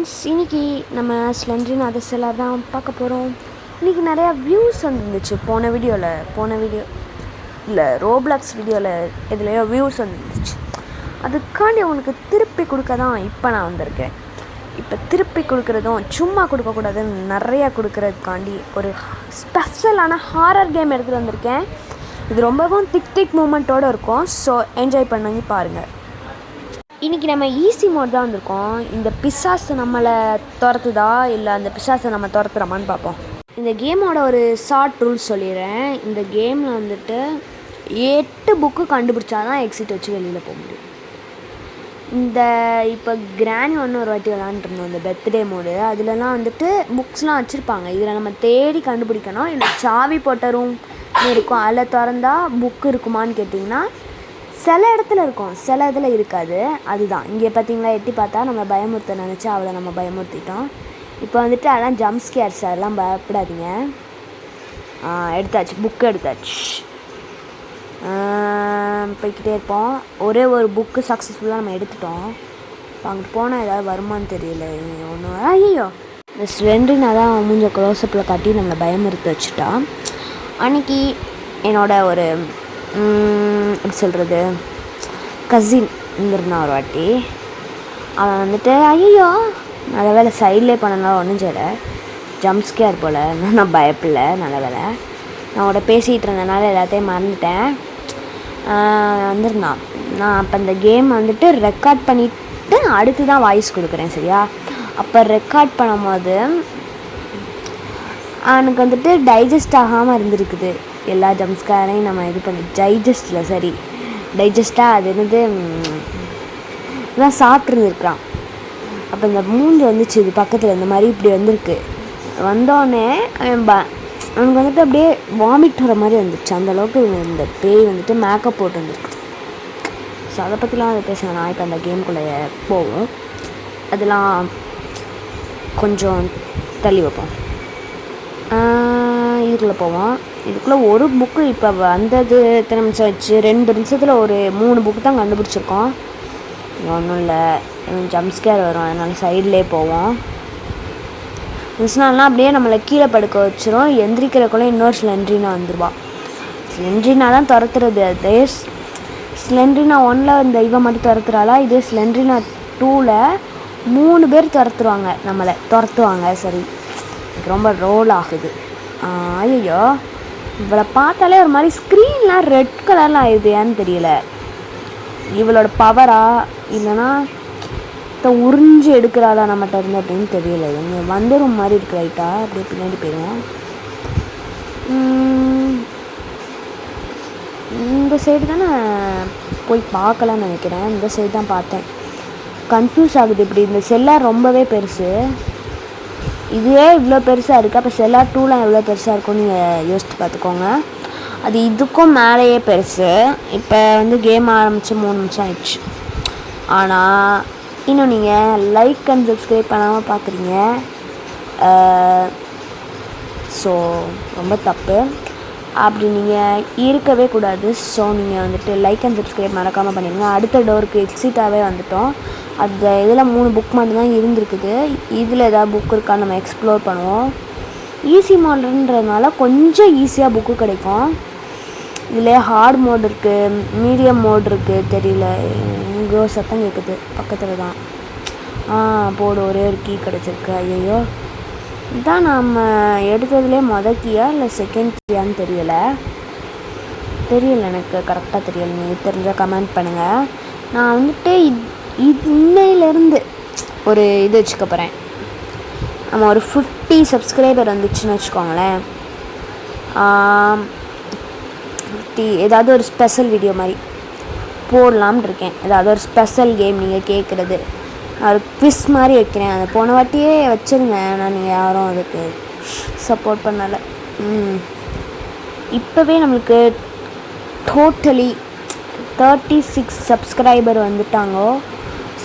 Friends, இன்றைக்கி நம்ம ஸ்லெண்ட்ரின் அதர்செல்லாம் தான் பார்க்க போகிறோம். இன்றைக்கி நிறையா வியூஸ் வந்துருந்துச்சு. போன வீடியோ இல்லை ரோப்ளாக்ஸ் வீடியோவில் எதுலையோ வியூஸ் வந்துருந்துச்சு. அதுக்காண்டி உங்களுக்கு திருப்பி கொடுக்க தான் இப்போ நான் வந்திருக்கேன். இப்போ திருப்பி கொடுக்குறதும் சும்மா கொடுக்கக்கூடாதுன்னு நிறையா கொடுக்குறதுக்காண்டி ஒரு ஸ்பெஷலான ஹாரர் கேம் எடுத்துகிட்டு வந்திருக்கேன். இது ரொம்பவும் திக் மூமெண்ட்டோடு இருக்கும். ஸோ என்ஜாய் பண்ணி பாருங்கள். இன்றைக்கி நம்ம ஈஸி மோட் தான் வந்திருக்கோம். இந்த பிசாசு நம்மளை துரத்துதா இல்லை அந்த பிசாசை நம்ம துரத்துறோமான்னு பார்ப்போம். இந்த கேமோட ஒரு ஷார்ட் ரூல்ஸ் சொல்லிடுறேன். இந்த கேமில் வந்துட்டு 8 புக்கு கண்டுபிடிச்சா தான் எக்ஸிட் வச்சு வெளியில் போக முடியும். இப்போ கிராணி ஒரு வாட்டி விளாண்டுருந்தோம் இந்த பர்த்டே மோடு. அதுலலாம் வந்துட்டு புக்ஸ்லாம் வச்சுருப்பாங்க. இதில் நம்ம தேடி கண்டுபிடிக்கணும். இல்லை சாவி போட்ட ரூம் இருக்கும், அதில் திறந்தா புக்கு இருக்குமான்னு கேட்டிங்கன்னா சில இடத்துல இருக்கும், சில இதில் இருக்காது. அதுதான் இங்கே பார்த்தீங்களா, எட்டி பார்த்தா நம்ம பயமுறுத்த நினச்சா அவளை நம்ம பயமுறுத்திட்டோம். இப்போ வந்துட்டு அதெல்லாம் ஜம்ப் ஸ்கேர்ஸ், அதெல்லாம் பயப்படாதீங்க. எடுத்தாச்சு, புக்கு எடுத்தாச்சு. போய்கிட்டே இருப்போம். ஒரே ஒரு புக்கு சக்ஸஸ்ஃபுல்லாக நம்ம எடுத்துட்டோம். அங்கிட்டு போனால் ஏதாவது வருமானு தெரியல. ஒன்று ஐயோ, இந்த ஸ்லெண்ட்ரின் தான் மூஞ்ச க்ளோஸ்அப்பில் காட்டி நம்மளை பயமுறுத்த வச்சுட்டா. அன்றைக்கி என்னோட ஒரு எப்படி சொல்கிறது கசின் இருந்திருந்தான் ஒரு வாட்டி. அவன் வந்துட்டு ஐயோ நல்ல வேலை சைட்லேயே பண்ணனால ஒன்றும் செய்யலை, ஜம்ப் ஸ்கேர் போல். நான் பயப்படல, நல்ல வேலை. நான் அவட பேசிகிட்டு இருந்தனால எல்லாத்தையும் மறந்துட்டேன். வந்துருந்தான். நான் அப்போ அந்த கேம் வந்துட்டு ரெக்கார்ட் பண்ணிவிட்டு அடுத்து தான் வாய்ஸ் கொடுக்குறேன், சரியா? அப்போ ரெக்கார்ட் பண்ணும்போது எனக்கு வந்துட்டு டைஜஸ்ட் ஆகாமல் இருந்திருக்குது. எல்லா ஜம்ப்ஸ்காரையும் நம்ம இது பண்ணி டைஜஸ்ட்டாக அது என்னது இதான் சாப்பிட்ருந்துருக்கான். அப்போ இந்த மூஞ்சி வந்துச்சு, இது பக்கத்தில் இந்த மாதிரி இப்படி வந்திருக்கு. வந்தோடனே அவனுக்கு வந்துட்டு அப்படியே வாமிட் வர மாதிரி வந்துடுச்சு. அந்தளவுக்கு இந்த பேய் வந்துட்டு மேக்கப் போட்டு வந்துருக்கு. ஸோ அதை பற்றிலாம் அதை பேசுவேன் நான். இப்போ அந்த கேமுக்குள்ளே போவோம், அதெல்லாம் கொஞ்சம் தள்ளி வைப்போம். இதுக்குள்ளே போவோம். இதுக்குள்ளே ஒரு புக்கு இப்போ வந்தது எத்தனை நிமிஷம் ஆச்சு? 2 நிமிஷத்தில் ஒரு 3 புக்கு தான் கண்டுபிடிச்சிருக்கோம். ஒன்றும் இல்லை, ஜம்ப் ஸ்கேர் வரும், அதனால சைட்லேயே போவோம். மிஸ்னாலாம் அப்படியே நம்மளை கீழே படுக்க வச்சிரும். எந்திரிக்கிறக்குள்ளே இன்னொரு ஸ்லெண்ட்ரினா வந்துடுவா. ஸ்லெண்ட்ரினா தான் துரத்துறது. அதே ஸ்லெண்ட்ரினா 1ல் இந்த இவ மட்டும் துரத்துறாளா, இதே ஸ்லெண்ட்ரினா 2ல் 3 பேர் துரத்துவாங்க. சரி, ரொம்ப ரோல் ஆகுது. ஐயோ, இவளை பார்த்தாலே ஒரு மாதிரி ஸ்க்ரீன்லாம் ரெட் கலரில் ஆயிடுது, ஏன்னு தெரியல. இவளோட பவரா இல்லைன்னா உறிஞ்சி எடுக்கிறாளா நம்மகிட்ட இருந்து அப்படின்னு தெரியல. இவங்க வந்துடும் மாதிரி இருக்கு. ரைட்டாக அப்படியே பின்னாடி போயிடுவோம். இந்த சைடு தானே போய் பார்க்கலான்னு நினைக்கிறேன். இந்த சைடு தான் பார்த்தேன். கன்ஃபியூஸ் ஆகுது. இப்படி இந்த செல்லார் ரொம்பவே பெருசு, இதுவே இவ்வளோ பெருசாக இருக்குது. அப்போ செல்லார் 2லாம் எவ்வளோ பெருசாக இருக்கும்னு நீங்கள் யோசித்து பார்த்துக்கோங்க. அது இதுக்கும் மேலேயே பெருசு. இப்போ வந்து கேம் ஆரம்பித்து 3 நிமிஷம் ஆயிடுச்சு. ஆனால் இன்னும் நீங்கள் லைக் அண்ட் சப்ஸ்கிரைப் பண்ணாமல் பார்க்குறீங்க. ஸோ ரொம்ப தப்பு. அப்படி நீங்கள் இருக்கவே கூடாது. ஸோ நீங்கள் வந்துட்டு லைக் அண்ட் சப்ஸ்கிரைப் மறக்காமல் பண்ணிடுங்க. அடுத்த டோருக்கு எக்ஸிட்டாகவே வந்துட்டோம். அந்த இதில் 3 புக் மட்டும்தான் இருந்திருக்குது. இதில் ஏதாவது புக் இருக்கான்னு நம்ம எக்ஸ்ப்ளோர் பண்ணுவோம். ஈஸி மோடுன்றதுனால கொஞ்சம் ஈஸியாக புக்கு கிடைக்கும். இதில் ஹார்ட் மோடு இருக்குது, மீடியம் மோடு இருக்குது. தெரியல, இங்கோ சத்தம் கேட்குது பக்கத்தில் தான். போடு, ஒரே ஒரு கீ கிடச்சிருக்கு. ஐயோ, இதான் நம்ம எடுத்ததுலேயே கீயா இல்லை செகண்ட் கீயான்னு தெரியல எனக்கு கரெக்டாக தெரியல. நீங்கள் தெரிஞ்சால் கமெண்ட் பண்ணுங்கள். நான் வந்துட்டு இன்னையிலேருந்து ஒரு இது வச்சுக்க போகிறேன். நம்ம ஒரு 50 சப்ஸ்கிரைபர் வந்துச்சுன்னு வச்சுக்கோங்களேன். 50 ஏதாவது ஒரு ஸ்பெஷல் வீடியோ மாதிரி போடலாம்னு இருக்கேன். ஏதாவது ஒரு ஸ்பெஷல் கேம் நீங்கள் கேட்குறது, நான் ஒரு குவிஸ் மாதிரி வைக்கிறேன். அதை போன வாட்டியே வச்சுருந்தேன், ஆனால் நீங்கள் யாரும் அதுக்கு சப்போர்ட் பண்ணலை. இப்போவே நம்மளுக்கு டோட்டலி 36 சப்ஸ்கிரைபர் வந்துட்டாங்க.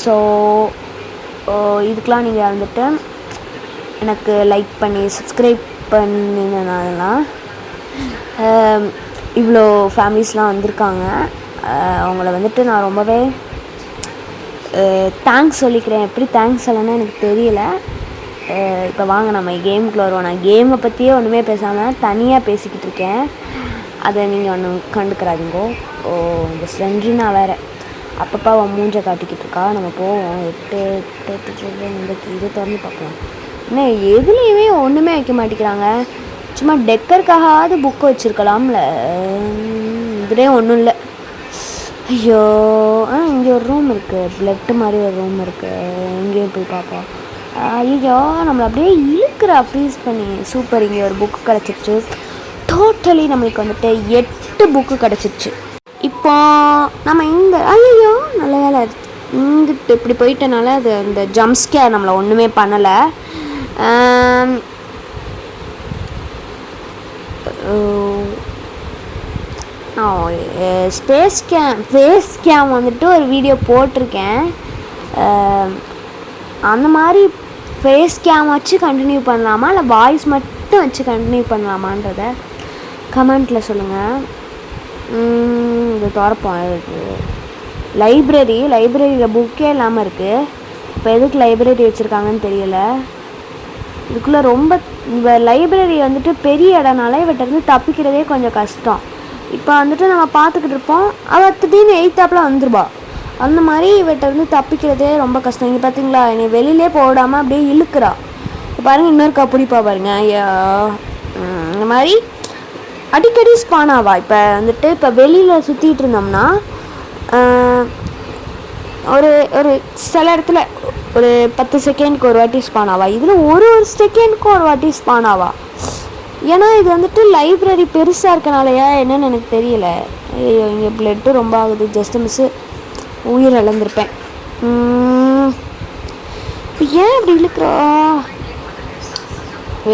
ஸோ இதுக்கெலாம் நீங்கள் வந்துட்டு எனக்கு லைக் பண்ணி சப்ஸ்கிரைப் பண்ணினாலாம் இவ்வளோ ஃபேமிலிஸ்லாம் வந்திருக்காங்க. அவங்கள வந்துட்டு நான் ரொம்பவே தேங்க்ஸ் சொல்லிக்கிறேன். எப்படி தேங்க்ஸ் சொல்லணும்னு எனக்கு தெரியல. இப்போ வாங்க நம்ம கேமுக்குள்ள வருவோம். நான் கேமை பற்றியே ஒன்றுமே பேசாமல் தனியாக பேசிக்கிட்டு இருக்கேன். அதை நீங்கள் ஒன்றும் கண்டுக்கிறாதீங்கோ. இந்த ஸ்லெண்ட்ரினா வேறு அப்பப்போ அவன் மூஞ்சை காட்டிக்கிட்டு இருக்கா. நம்ம போவோம். 8 இந்த இது திறந்து பார்ப்போம். என்ன எதுலேயுமே ஒன்றுமே வைக்க மாட்டேங்கிறாங்க. சும்மா டெக்கருக்காகாவது புக்கு வச்சுருக்கலாம்ல. இதுலேயே ஒன்றும் இல்லை. ஐயோ இங்கே ஒரு ரூம் இருக்குது. பிளட்டு மாதிரி ஒரு ரூம் இருக்குது. எங்கேயும் போய் பார்ப்போம். ஐயோ நம்மளை அப்படியே இழுக்கிறா ஃப்ரீஸ் பண்ணி. சூப்பர், இங்கே ஒரு புக்கு கிடச்சிருச்சு. டோட்டலி நம்மளுக்கு வந்துட்டு 8 புக்கு கிடச்சிருச்சு. இப்போ நம்ம இங்கே ஐயோ நல்ல வேலை இங்கிட்டு இப்படி போயிட்டனால அது அந்த ஜம்ப் ஸ்கேர் நம்மளை ஒன்றுமே பண்ணலை. ஃபேஸ் கேம் வந்துட்டு ஒரு வீடியோ போட்டிருக்கேன். அந்த மாதிரி ஃபேஸ் கேம் வச்சு கண்டினியூ பண்ணலாமா இல்லை வாய்ஸ் மட்டும் வச்சு கண்டினியூ பண்ணலாமான்றத கமெண்ட்டில் சொல்லுங்கள். இது திறப்போம். இருக்குது லைப்ரரியில் புக்கே இல்லாமல் இருக்குது. இப்போ எதுக்கு லைப்ரரி வச்சுருக்காங்கன்னு தெரியல. இதுக்குள்ளே ரொம்ப லைப்ரரி வந்துட்டு பெரிய இடம்னால இவற்றிருந்து தப்பிக்கிறதே கொஞ்சம் கஷ்டம். இப்போ வந்துட்டு நம்ம பார்த்துக்கிட்டு இருப்போம், அவள் திடீர்னு 8 வந்துருவா. அந்த மாதிரி இவற்றிருந்து தப்பிக்கிறதே ரொம்ப கஷ்டம். இங்கே பார்த்தீங்களா, என்னை வெளியிலே போடாமல் அப்படியே இழுக்கிறா. இப்போ பாருங்கள், இன்னொரு கப்பிடிப்பா பாருங்க. இந்த மாதிரி அடிக்கடி ஸ்பான் ஆவா. இப்போ வந்துட்டு இப்போ வெளியில் சுற்றிட்டு இருந்தோம்னா ஒரு சில இடத்துல ஒரு 10 செகண்டுக்கு ஒரு வாட்டி ஸ்பான் ஆவா. இதில் ஒரு செகண்டுக்கும் ஒரு வாட்டி ஸ்பான் ஆவா. ஏன்னா இது வந்துட்டு லைப்ரரி பெருசாக இருக்கனாலையா என்னன்னு எனக்கு தெரியல. ஐயோ இங்கே பிளட்டு ரொம்ப ஆகுது. ஜஸ்ட் மிஸ்ஸு உயிர் இழந்திருப்பேன். இப்போ ஏன் இப்படி இழுக்கிறா?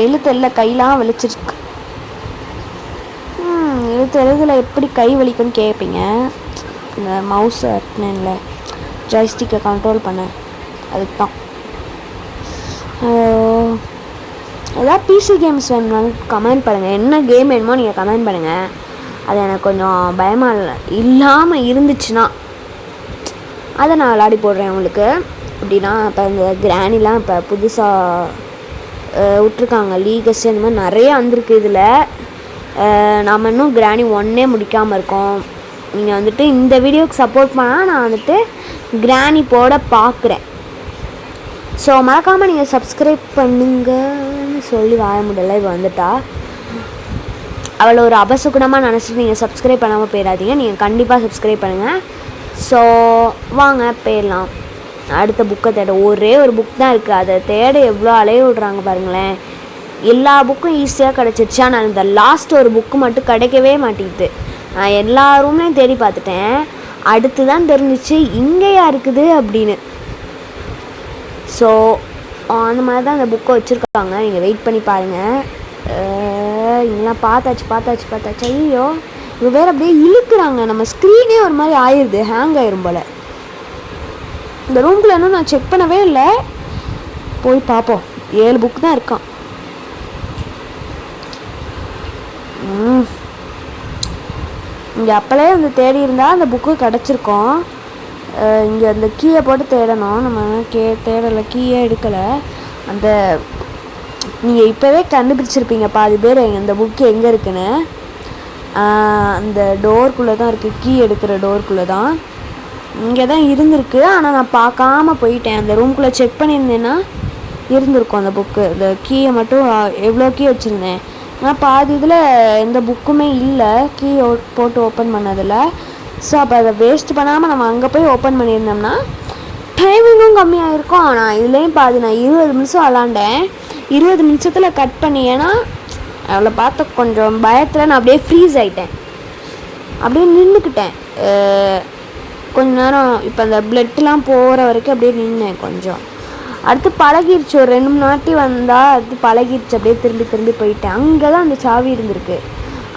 இழுத்து இல்லை, கையெல்லாம் வலிச்சிருக்கு. எழுதில் எப்படி கை வலிக்குன்னு கேட்பீங்க. இந்த மவுஸை இல்லை ஜாய்ஸ்டிக்கை கண்ட்ரோல் பண்ண அதுக்கு தான். ஏதாவது பிசி கேம்ஸ் வேணும்னாலும் கமெண்ட் பண்ணுங்கள். என்ன கேம் வேணுமோ நீங்கள் கமெண்ட் பண்ணுங்கள். அது எனக்கு கொஞ்சம் பயமாக இல்லாமல் இருந்துச்சுன்னா அதை நான் விளையாடி போடுறேன் உங்களுக்கு. அப்படின்னா இப்போ இந்த கிரானிலாம் இப்போ புதுசாக விட்ருக்காங்க. லீகஸ் இந்த மாதிரி நிறைய வந்திருக்கு. இதில் நாம் இன்னும் கிரானி 1 முடிக்காமல் இருக்கோம். நீங்கள் வந்துட்டு இந்த வீடியோவுக்கு சப்போர்ட் பண்ணால் நான் வந்துட்டு கிரானி போட பார்க்குறேன். ஸோ மறக்காமல் நீங்கள் சப்ஸ்கிரைப் பண்ணுங்கன்னு சொல்லி வாய முடியல. இப்போ வந்துட்டா அவளை ஒரு அபசகுணமாக நினச்சிட்டு நீங்கள் சப்ஸ்கிரைப் பண்ணாமல் போயிடாதீங்க. நீங்கள் கண்டிப்பாக சப்ஸ்கிரைப் பண்ணுங்கள். ஸோ வாங்க போயிடலாம். அடுத்த புக்கை தேட ஒரே ஒரு புக் தான் இருக்குது. அதை தேட எவ்வளோ அலைய விட்றாங்க பாருங்களேன். எல்லா புக்கும் ஈஸியாக கிடச்சிருச்சு. ஆனால் இந்த லாஸ்ட் ஒரு புக்கு மட்டும் கிடைக்கவே மாட்டேங்குது. நான் எல்லா ரூம்லேயும் தேடி பார்த்துட்டேன். அடுத்து தான் தெரிஞ்சிச்சு இங்கேயா இருக்குது அப்படின்னு. ஸோ அந்த மாதிரி தான் அந்த புக்கை வச்சுருக்காங்க. நீங்கள் வெயிட் பண்ணி பாருங்கள். இங்கெல்லாம் பார்த்தாச்சு. ஐயோ இவங்க வேறு அப்படியே இழுக்கிறாங்க. நம்ம ஸ்க்ரீனே ஒரு மாதிரி ஆயிடுது, ஹேங் ஆயிரும் போல். இந்த ரூம்குள்ளே இன்னும் நான் செக் பண்ணவே இல்லை. போய் பார்ப்போம். 7 புக் தான் இருக்கான். இங்கே அப்போலே வந்து தேடி இருந்தால் அந்த புக்கு கிடச்சிருக்கோம். இங்கே அந்த கீயை போட்டு தேடணும். நம்ம தேடலை, கீயே எடுக்கலை. அந்த நீங்கள் இப்போவே கண்டுபிடிச்சிருப்பீங்க பாதி பேர் அந்த புக்கு எங்கே இருக்குன்னு. அந்த டோருக்குள்ளே தான் இருக்குது. கீ எடுக்கிற டோருக்குள்ளே தான் இங்கே தான் இருந்திருக்கு. ஆனால் நான் பார்க்காம போயிட்டேன். அந்த ரூம்குள்ளே செக் பண்ணியிருந்தேன்னா இருந்திருக்கும் அந்த புக்கு. இந்த கீயை மட்டும் எவ்வளோ கீ வச்சுருந்தேன். ஆனால் பாதி இதில் எந்த புக்குமே இல்லை கீ போட்டு ஓப்பன் பண்ணதில். ஸோ அப்போ அதை வேஸ்ட் பண்ணாமல் நம்ம அங்கே போய் ஓப்பன் பண்ணியிருந்தோம்னா டைமிங்கும் கம்மியாக இருக்கும். ஆனால் இதுலேயும் பாதி நான் 20 நிமிஷம் விளாண்டேன். 20 நிமிஷத்தில் கட் பண்ணி, ஏன்னா அவளை பார்த்த கொஞ்சம் பயத்தில் நான் அப்படியே ஃப்ரீஸ் ஆகிட்டேன். அப்படியே நின்றுக்கிட்டேன் கொஞ்ச நேரம். இப்போ அந்த பிளட்லாம் போகிற வரைக்கும் அப்படியே நின்னேன் கொஞ்சம். அடுத்து பழகிருச்சு. ஒரு 2-3 நாட்டி வந்தால் அடுத்து பழகிருச்சு. அப்படியே திரும்பி போயிட்டேன். அங்கே தான் அந்த சாவி இருந்திருக்கு.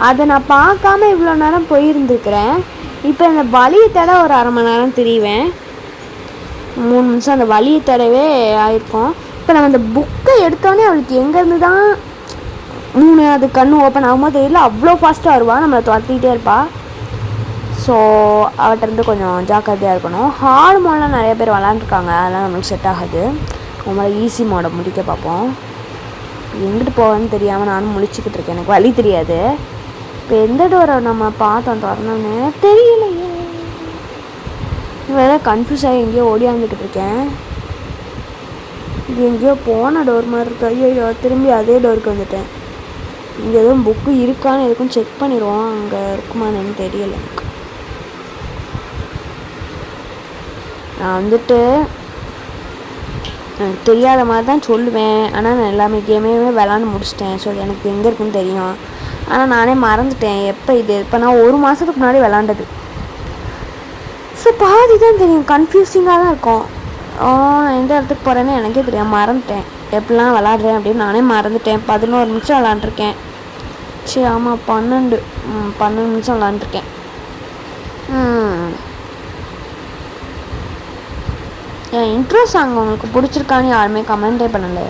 அதை நான் பார்க்காம இவ்வளோ நேரம் போயிருந்துருக்கிறேன். இப்போ இந்த வழியை தேட ஒரு 1/2 மணி நேரம் திரிவேன். 3 நிமிஷம் அந்த வழியை தேடவே ஆயிருக்கும். இப்போ நம்ம அந்த புக்கை எடுத்தோடனே அவளுக்கு எங்கேருந்து தான் 3வது கண்ணு ஓப்பன் ஆகும்போது தெரியல. அவ்வளோ ஃபாஸ்ட்டாக வருவாள், நம்மளை துரத்திக்கிட்டே இருப்பாள். ஸோ அவர்கிட்ட கொஞ்சம் ஜாக்கிரதையாக இருக்கணும். ஹார்ட் மோடெலாம் நிறைய பேர் விளாண்டுருக்காங்க, அதெல்லாம் நம்மளுக்கு செட் ஆகாது. ரொம்ப ஈஸி மோடை முடிக்க பார்ப்போம். எங்கிட்டு போவேன்னு தெரியாமல் நானும் முழிச்சிக்கிட்டு இருக்கேன், எனக்கு வழி தெரியாது. இப்போ எந்த டோரை நம்ம பார்த்தோம் திறந்தோன்னே தெரியலையே, வேறு கன்ஃபியூஸ் ஆகி எங்கேயோ ஓடியாந்துக்கிட்டு இருக்கேன். இது எங்கேயோ போன டோர் மாதிரி இருக்கு. ஐயோ, திரும்பி அதே டோருக்கு வந்துட்டேன். இங்கே எதுவும் புக்கு இருக்கான்னு எதுக்கும் செக் பண்ணிடுவோம், அங்கே இருக்குமான்னு தெரியல எனக்கு. நான் வந்துட்டு எனக்கு தெரியாத மாதிரி தான் சொல்லுவேன், ஆனால் நான் எல்லாமே கேமே விளாண்டு முடிச்சிட்டேன். ஸோ எனக்கு எங்கே இருக்குன்னு தெரியும், ஆனால் நானே மறந்துட்டேன் எப்போ இது. இப்போ நான் 1 மாதத்துக்கு முன்னாடி விளாண்டது. ஸோ பாதி தான் தெரியும், கன்ஃபியூசிங்காக தான் இருக்கும். நான் எந்த இடத்துக்கு போகிறேன்னு எனக்கே தெரியும், மறந்துட்டேன். எப்படிலாம் விளாட்றேன் அப்படின்னு நானே மறந்துட்டேன். 11 நிமிஷம் விளாண்டுருக்கேன். சரி ஆமாம், 12 நிமிஷம் விளாண்டுருக்கேன். என் இன்ட்ரோ சாங் உங்களுக்கு பிடிச்சிருக்கான்னு யாருமே கமெண்ட்டே பண்ணலை.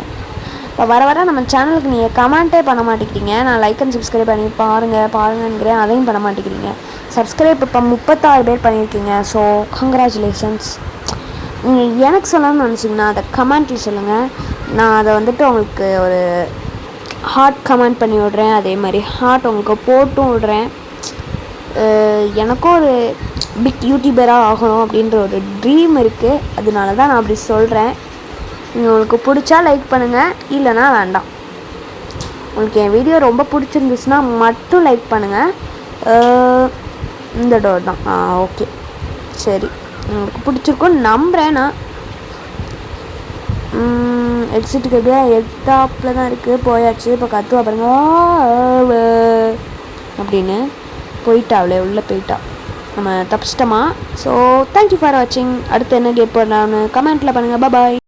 இப்போ வர நம்ம சேனலுக்கு நீங்கள் கமெண்ட்டே பண்ண மாட்டேங்கிறீங்க. நான் லைக் அண்ட் சப்ஸ்கிரைப் பண்ணி பாருங்கிறேன், அதையும் பண்ண மாட்டேங்கிறீங்க. சப்ஸ்கிரைப் இப்போ 36 பேர் பண்ணியிருக்கீங்க. So congratulations. நீங்கள் எனக்கு சொல்லணும்னு நினச்சிங்கன்னா அதை கமெண்ட்டில் சொல்லுங்கள். நான் அதை வந்துட்டு உங்களுக்கு ஒரு ஹார்ட் கமெண்ட் பண்ணி விட்றேன், அதே மாதிரி ஹார்ட் உங்களுக்கு போட்டும் விட்றேன். எனக்கும் ஒரு பிக் யூடியூபராக ஆகணும் அப்படின்ற ஒரு ட்ரீம் இருக்குது, அதனால தான் நான் அப்படி சொல்கிறேன். நீங்கள் உங்களுக்கு பிடிச்சா லைக் பண்ணுங்கள், இல்லைனா வேண்டாம். உங்களுக்கு என் வீடியோ ரொம்ப பிடிச்சிருந்துச்சுன்னா மட்டும் லைக் பண்ணுங்கள். இந்த டோர் தான். ஓகே, சரி, உங்களுக்கு பிடிச்சிருக்குன்னு நம்புகிறேன். நான் எக்ஸிட்டுக்கு எப்படியா எத்தாப்பில் தான் இருக்குது, போயாச்சு. இப்போ கத்துவா பாருங்க அப்படின்னு போயிட்டாவிலே, உள்ளே போயிட்டா. நம்ம தப்பிச்சிட்டோமா? ஸோ தேங்க்யூ ஃபார் வாட்சிங். அடுத்து என்ன கேட் போடலாம்னு கமெண்ட்டில் பண்ணுங்கள். பாய்.